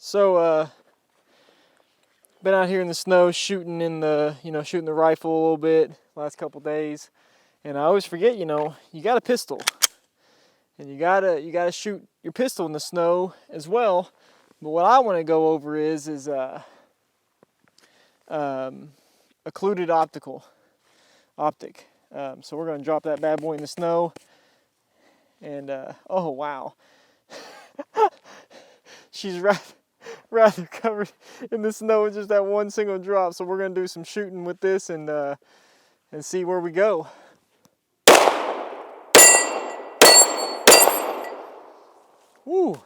So, been out here in the snow shooting shooting the rifle a little bit last couple days, and I always forget, you got a pistol, and you gotta shoot your pistol in the snow as well. But what I want to go over is occluded optic. So we're gonna drop that bad boy in the snow, and oh wow, she's rather covered in the snow with just that one single drop. So we're gonna do some shooting with this and see where we go. Woo!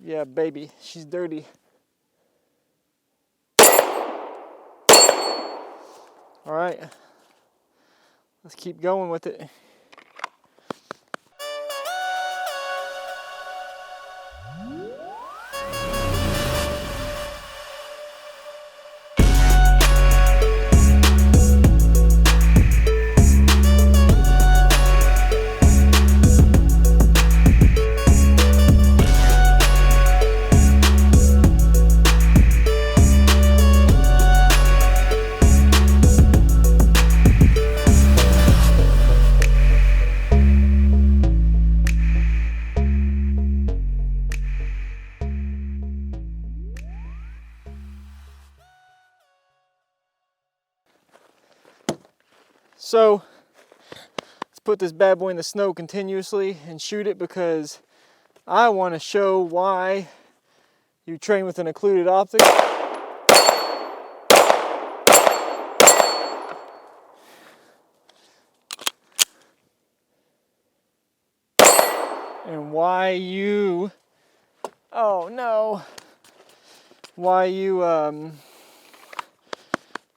Yeah, baby, she's dirty. All right, let's keep going with it. So let's put this bad boy in the snow continuously and shoot it, because I want to show why you train with an occluded optic. And why you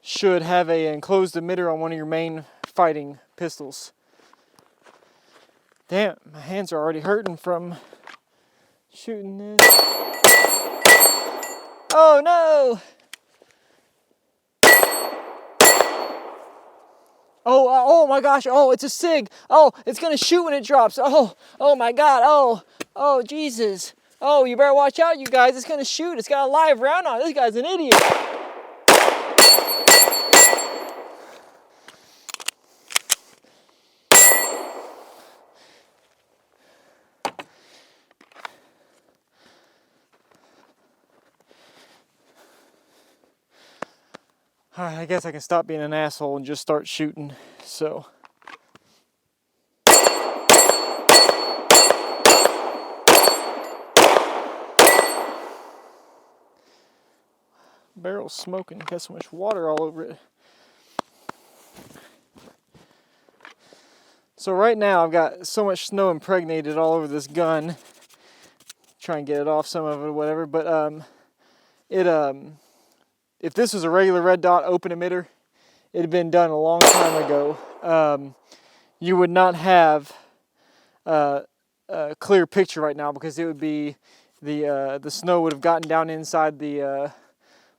should have an enclosed emitter on one of your main fighting pistols. Damn, my hands are already hurting from shooting this. Oh no! Oh my gosh, oh, it's a SIG. Oh, it's gonna shoot when it drops. Oh my God, oh Jesus. Oh, you better watch out, you guys, it's gonna shoot. It's got a live round on it. This guy's an idiot. All right, I guess I can stop being an asshole and just start shooting, so. Barrel's smoking, got so much water all over it. So right now I've got so much snow impregnated all over this gun. Try and get it off, some of it or whatever, but if this was a regular red dot open emitter, it had been done a long time ago. You would not have a clear picture right now, because it would be the snow would have gotten down inside the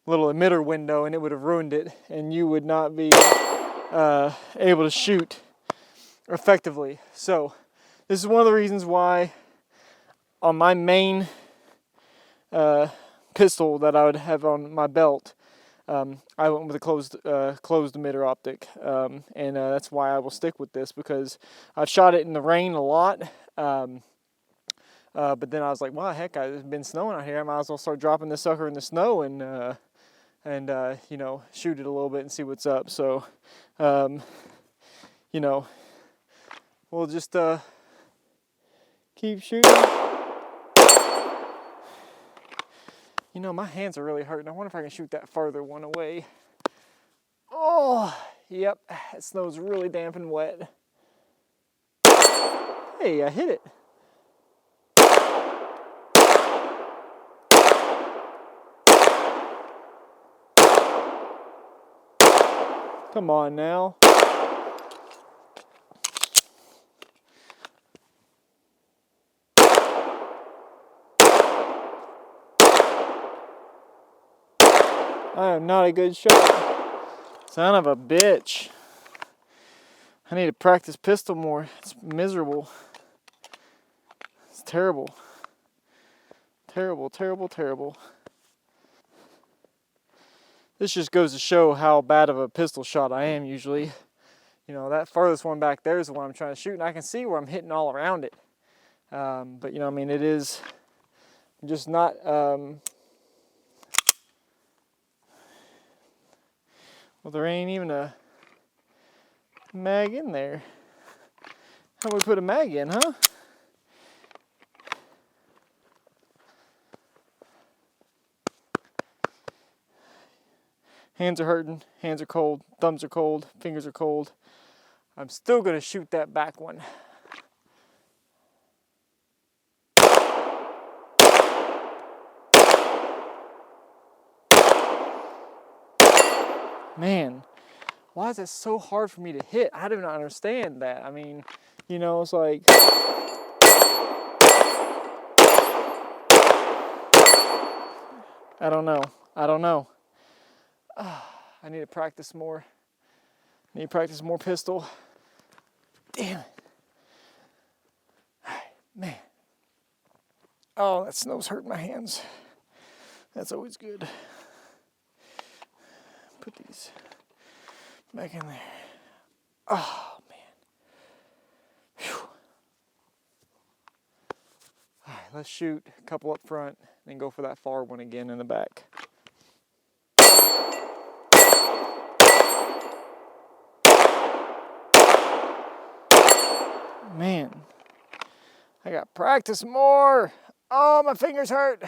little emitter window, and it would have ruined it, and you would not be able to shoot effectively. So this is one of the reasons why on my main pistol that I would have on my belt, I went with a closed emitter optic, and that's why I will stick with this, because I've shot it in the rain a lot, but then I was like, well, heck, it's been snowing out here. I might as well start dropping this sucker in the snow and shoot it a little bit and see what's up. So, we'll just keep shooting. My hands are really hurting. I wonder if I can shoot that farther one away. Oh, yep, that snow's really damp and wet. Hey, I hit it. Come on now. I am not a good shot. Son of a bitch. I need to practice pistol more. It's miserable. It's terrible. Terrible, terrible, terrible. This just goes to show how bad of a pistol shot I am usually. You know, that farthest one back there is the one I'm trying to shoot, and I can see where I'm hitting all around it. But, you know, I mean, it is just not... well, there ain't even a mag in there. How do we put a mag in, huh? Hands are hurting, hands are cold, thumbs are cold, fingers are cold. I'm still gonna shoot that back one. Man, why is it so hard for me to hit? I do not understand that. I mean, you know, it's like... I don't know. I don't know. I need to practice more. I need to practice more pistol. Damn it. Man. Oh, that snow's hurting my hands. That's always good. Put these back in there. Oh, man. Whew. All right, let's shoot a couple up front, then go for that far one again in the back. Man, I got to practice more. Oh, my fingers hurt.